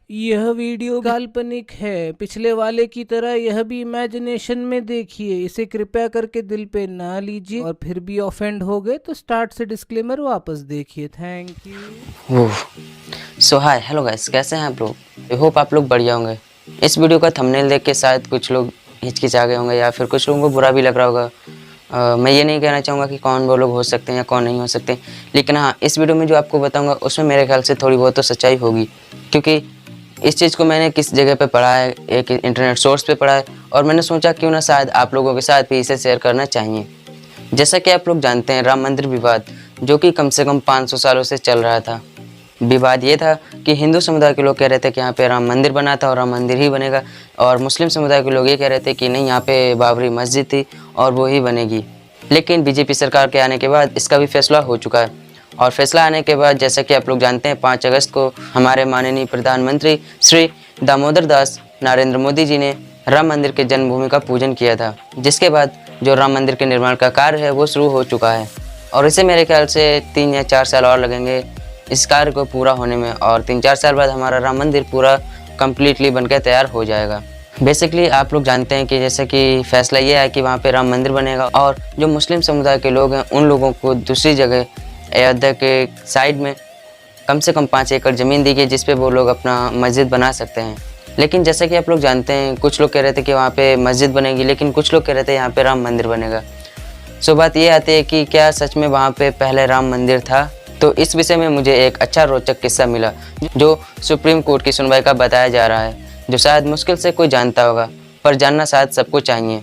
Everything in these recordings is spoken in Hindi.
यह वीडियो काल्पनिक है। पिछले वाले की तरह यह भी इमेजिनेशन में देखिए। इसे कृपया करके दिल पे ना लीजिए और फिर भी ऑफेंड हो गए तो स्टार्ट से डिस्क्लेमर वापस देखिए। Thank you. Oh so hi hello guys, कैसे हैं आप लोग? आई होप आप लोग बढ़िया होंगे। इस वीडियो का थंबनेल देख के शायद कुछ लोग हिचकिचा गए होंगे या फिर कुछ लोगों को बुरा भी लग रहा होगा। मैं ये नहीं कहना चाहूँगा कि कौन वो लोग हो सकते हैं या कौन नहीं हो सकते, लेकिन हाँ, इस वीडियो में जो आपको बताऊँगा उसमें मेरे ख्याल से थोड़ी बहुत तो सच्चाई होगी, क्योंकि इस चीज़ को मैंने किस जगह पे पढ़ा है, एक इंटरनेट सोर्स पे पढ़ा है, और मैंने सोचा क्यों ना शायद आप लोगों के साथ भी इसे शेयर करना चाहिए। जैसा कि आप लोग जानते हैं, राम मंदिर विवाद जो कि कम से कम 500 सालों से चल रहा था। विवाद ये था कि हिंदू समुदाय के लोग कह रहे थे कि यहाँ पे राम मंदिर बना था और राम मंदिर ही बनेगा, और मुस्लिम समुदाय के लोग ये कह रहे थे कि नहीं, यहाँ पे बाबरी मस्जिद थी और वो ही बनेगी। लेकिन बीजेपी सरकार के आने के बाद इसका भी फैसला हो चुका है, और फैसला आने के बाद जैसा कि आप लोग जानते हैं, 5 अगस्त को हमारे माननीय प्रधानमंत्री श्री दामोदर दास नरेंद्र मोदी जी ने राम मंदिर के जन्मभूमि का पूजन किया था, जिसके बाद जो राम मंदिर के निर्माण का कार्य है वो शुरू हो चुका है, और इसे मेरे ख्याल से 3 या 4 साल और लगेंगे इस कार्य को पूरा होने में, और 3-4 साल बाद हमारा राम मंदिर पूरा कम्प्लीटली बनकर तैयार हो जाएगा। बेसिकली आप लोग जानते हैं कि जैसे कि फैसला ये है कि वहाँ पे राम मंदिर बनेगा, और जो मुस्लिम समुदाय के लोग हैं उन लोगों को दूसरी जगह अयोध्या के साइड में कम से कम 5 एकड़ ज़मीन दी गई, जिस पे वो लोग अपना मस्जिद बना सकते हैं। लेकिन जैसा कि आप लोग जानते हैं, कुछ लोग कह रहे थे कि वहाँ पे मस्जिद बनेगी, लेकिन कुछ लोग कह रहे थे यहाँ पे राम मंदिर बनेगा। सो बात ये आती है कि क्या सच में वहाँ पे पहले राम मंदिर था? तो इस विषय में मुझे एक अच्छा रोचक किस्सा मिला जो सुप्रीम कोर्ट की सुनवाई का बताया जा रहा है, जो शायद मुश्किल से कोई जानता होगा, पर जानना शायद सबको चाहिए।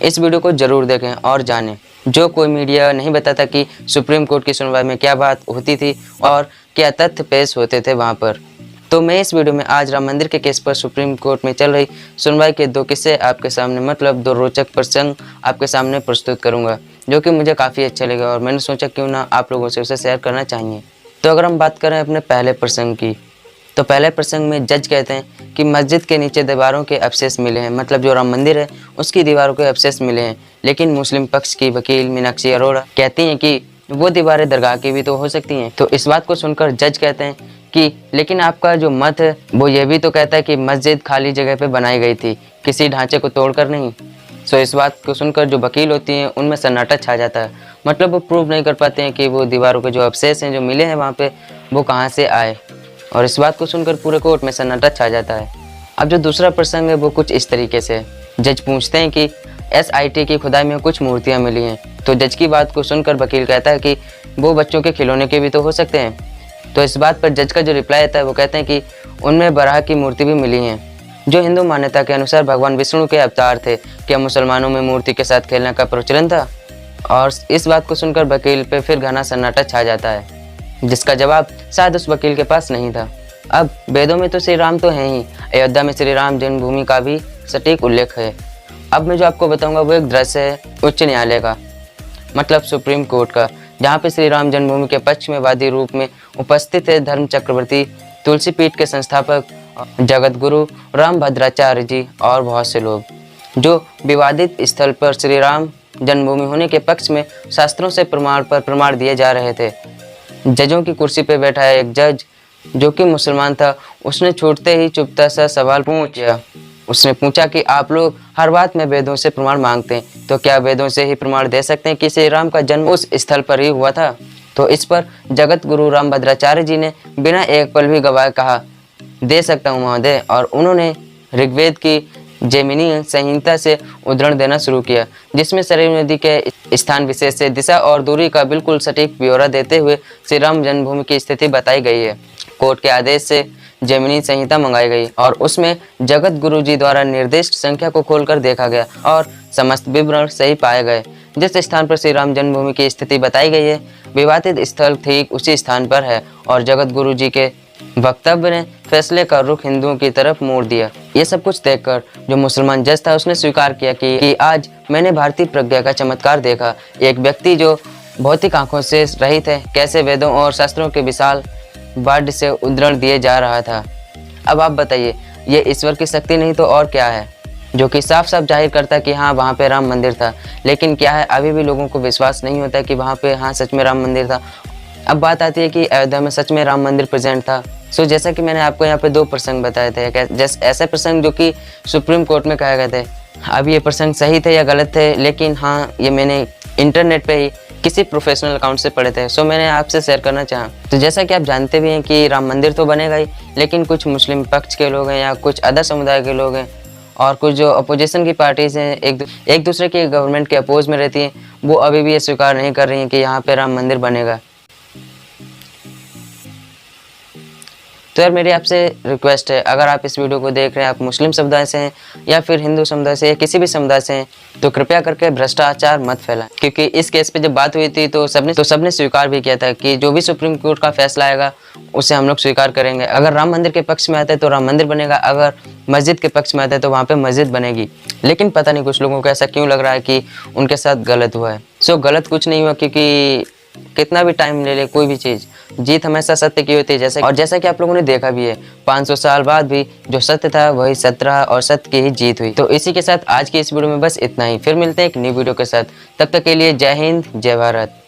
इस वीडियो को ज़रूर देखें और जानें। जो कोई मीडिया नहीं बताता कि सुप्रीम कोर्ट की सुनवाई में क्या बात होती थी और क्या तथ्य पेश होते थे वहाँ पर। तो मैं इस वीडियो में आज राम मंदिर के केस पर सुप्रीम कोर्ट में चल रही सुनवाई के 2 किस्से आपके सामने, मतलब 2 रोचक प्रसंग आपके सामने प्रस्तुत करूंगा, जो कि मुझे काफ़ी अच्छा लगा और मैंने सोचा क्यों ना आप लोगों से उसे शेयर करना चाहिए। तो अगर हम बात करें अपने पहले प्रसंग की, तो पहले प्रसंग में जज कहते हैं कि मस्जिद के नीचे दीवारों के अवशेष मिले हैं, मतलब जो राम मंदिर है उसकी दीवारों के अवशेष मिले हैं। लेकिन मुस्लिम पक्ष की वकील मीनाक्षी अरोड़ा कहती हैं कि वो दीवारें दरगाह की भी तो हो सकती हैं। तो इस बात को सुनकर जज कहते हैं कि लेकिन आपका जो मत है वो ये भी तो कहता है कि मस्जिद खाली जगह पे बनाई गई थी, किसी ढांचे को तोड़कर नहीं। सो इस बात को सुनकर जो वकील होती हैं उनमें सन्नाटा छा जाता है, मतलब वो प्रूव नहीं कर पाते हैं कि वो दीवारों के जो अवशेष हैं जो मिले हैं वहाँ पे वो कहाँ से आए, और इस बात को सुनकर पूरे कोर्ट में सन्नाटा छा जाता है। अब जो दूसरा प्रसंग है वो कुछ इस तरीके से है। जज पूछते हैं कि SIT की खुदाई में कुछ मूर्तियाँ मिली हैं, तो जज की बात को सुनकर वकील कहता है कि वो बच्चों के खिलौने के भी तो हो सकते हैं। तो इस बात पर जज का जो रिप्लाई आता है वो कहते हैं कि उनमें बराह की मूर्ति भी मिली हैं, जो हिंदू मान्यता के अनुसार भगवान विष्णु के अवतार थे। क्या मुसलमानों में मूर्ति के साथ खेलने का प्रचलन था? और इस बात को सुनकर वकील पे फिर घना सन्नाटा छा जाता है, जिसका जवाब शायद उस वकील के पास नहीं था। अब वेदों में तो श्री राम तो हैं ही, अयोध्या में श्री राम जन्मभूमि का भी सटीक उल्लेख है। अब मैं जो आपको बताऊंगा वो एक दृश्य है उच्च न्यायालय का, मतलब सुप्रीम कोर्ट का, जहाँ पे श्री राम जन्मभूमि के पक्ष में वादी रूप में उपस्थित है धर्म चक्रवर्ती तुलसी पीठ के संस्थापक जगत गुरु राम भद्राचार्य जी और बहुत से लोग, जो विवादित स्थल पर श्री राम जन्मभूमि होने के पक्ष में शास्त्रों से प्रमाण पर प्रमाण दिए जा रहे थे। जजों की कुर्सी पर बैठा है एक जज जो कि मुसलमान था। उसने छूटते ही चुपता सा सवाल पूछा। उसने पूछा कि आप लोग हर बात में वेदों से प्रमाण मांगते हैं, तो क्या वेदों से ही प्रमाण दे सकते हैं कि श्री राम का जन्म उस स्थल पर ही हुआ था? तो इस पर जगत गुरु राम भद्राचार्य जी ने बिना एक पल भी गवाए कहा, दे सकता हूँ महोदय, और उन्होंने ऋग्वेद की जैमिनी संहिता से उद्धरण देना शुरू किया, जिसमें सरयू नदी के स्थान विशेष से दिशा और दूरी का बिल्कुल सटीक ब्यौरा देते हुए श्री राम जन्मभूमि की स्थिति बताई गई है। कोर्ट के आदेश से जैमिनी संहिता मंगाई गई और उसमें जगत गुरु जी द्वारा निर्दिष्ट संख्या को खोलकर देखा गया और समस्त विवरण सही पाए गए। जिस स्थान पर श्री राम जन्मभूमि की स्थिति बताई गई है, विवादित स्थल ठीक उसी स्थान पर है, और जगत गुरु जी के वक्तव्य ने फैसले का रुख हिंदुओं की तरफ मोड़ दिया। ये सब कुछ देखकर जो मुसलमान जज था उसने स्वीकार किया कि आज मैंने भारतीय प्रज्ञा का चमत्कार देखा। एक व्यक्ति जो भौतिक आंखों से रहित है कैसे वेदों और शास्त्रों के विशाल बाढ़ से उद्धरण दिए जा रहा था। अब आप बताइए, ये ईश्वर की शक्ति नहीं तो और क्या है, जो कि साफ साफ जाहिर करता कि हाँ वहाँ पे राम मंदिर था। लेकिन क्या है, अभी भी लोगों को विश्वास नहीं होता कि वहाँ पे हाँ सच में राम मंदिर था। अब बात आती है कि अयोध्या में सच में राम मंदिर प्रेजेंट था। सो जैसा कि मैंने आपको यहाँ पे 2 प्रसंग बताए थे, जैसे ऐसे प्रसंग जो कि सुप्रीम कोर्ट में कहे गए थे। अब ये प्रसंग सही थे या गलत थे, लेकिन हाँ, ये मैंने इंटरनेट पे ही किसी प्रोफेशनल अकाउंट से पढ़े थे। सो मैंने आपसे शेयर करना चाहा। तो जैसा कि आप जानते भी हैं कि राम मंदिर तो बनेगा ही, लेकिन कुछ मुस्लिम पक्ष के लोग हैं या कुछ अदर समुदाय के लोग हैं और कुछ जो अपोजिशन की पार्टीज़ हैं, एक दूसरे के गवर्नमेंट के अपोज में रहती हैं, वो अभी भी ये स्वीकार नहीं कर रही हैं कि यहाँ पे राम मंदिर बनेगा। तो यार मेरी आपसे रिक्वेस्ट है, अगर आप इस वीडियो को देख रहे हैं, आप मुस्लिम समुदाय से हैं या फिर हिंदू समुदाय से या किसी भी समुदाय से हैं, तो कृपया करके भ्रष्टाचार मत फैलाएं। क्योंकि इस केस पे जब बात हुई थी तो सबने स्वीकार भी किया था कि जो भी सुप्रीम कोर्ट का फैसला आएगा उसे हम लोग स्वीकार करेंगे। अगर राम मंदिर के पक्ष में आता है तो राम मंदिर बनेगा, अगर मस्जिद के पक्ष में आता है तो वहाँ पे मस्जिद बनेगी। लेकिन पता नहीं कुछ लोगों को ऐसा क्यों लग रहा है कि उनके साथ गलत हुआ है। सो गलत कुछ नहीं हुआ, क्योंकि कितना भी टाइम ले ले कोई भी चीज़, जीत हमेशा सत्य की होती है। जैसा कि आप लोगों ने देखा भी है, 500 साल बाद भी जो सत्य था वही सत्य रहा और सत्य की ही जीत हुई। तो इसी के साथ आज की इस वीडियो में बस इतना ही। फिर मिलते हैं एक न्यू वीडियो के साथ। तब तक के लिए जय हिंद, जय भारत।